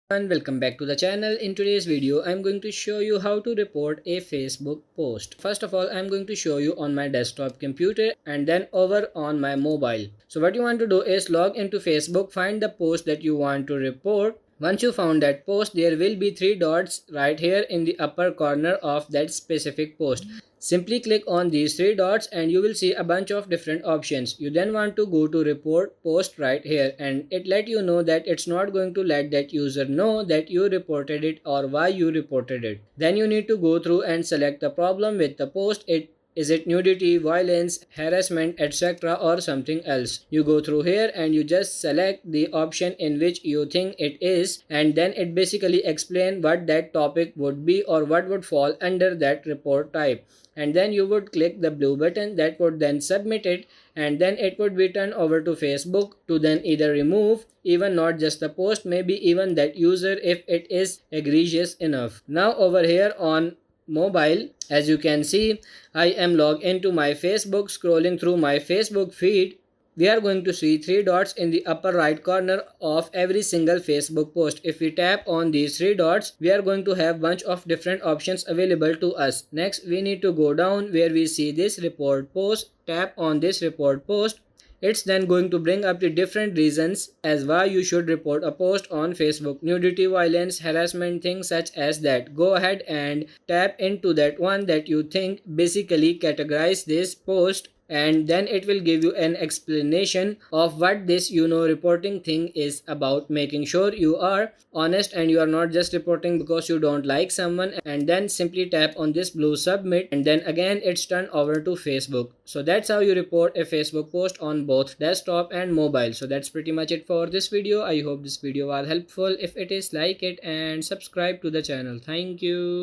And welcome back to the channel. In today's video I'm going to show you how to report a Facebook post. First of all, I'm going to show you on my desktop computer and then over on my mobile. So what you want to do is log into Facebook, find the post that you want to report. Once you found that post, there will be three dots right here in the upper corner of that specific post. Simply click on these three dots and you will see a bunch of different options. You then want to go to report post right here, and it let you know that it's not going to let that user know that you reported it or why you reported it. Then you need to go through and select the problem with the post. Is it nudity, violence, harassment, etc., or something else? You go through here and you just select the option in which you think it is, and then it basically explain what that topic would be or what would fall under that report type. And then you would click the blue button that would then submit it, and then it would be turned over to Facebook to then either remove, even not just the post, maybe even that user if it is egregious enough. Now over here on mobile, as you can see, I am logged into my Facebook. Scrolling through my Facebook feed, we are going to see three dots in the upper right corner of every single Facebook post. If we tap on these three dots, we are going to have bunch of different options available to us. Next, we need to go down where we see this report post. Tap on this report post. It's then going to bring up the different reasons as why you should report a post on Facebook. Nudity, violence, harassment, things such as that. Go ahead and tap into that one that you think basically categorize this post, and then it will give you an explanation of what this reporting thing is about, making sure you are honest and you are not just reporting because you don't like someone. And then simply tap on this blue submit, and then again it's turned over to Facebook. So that's how you report a Facebook post on both desktop and mobile. So that's pretty much it for this video. I hope this video was helpful. If it is, like it and subscribe to the channel. Thank you.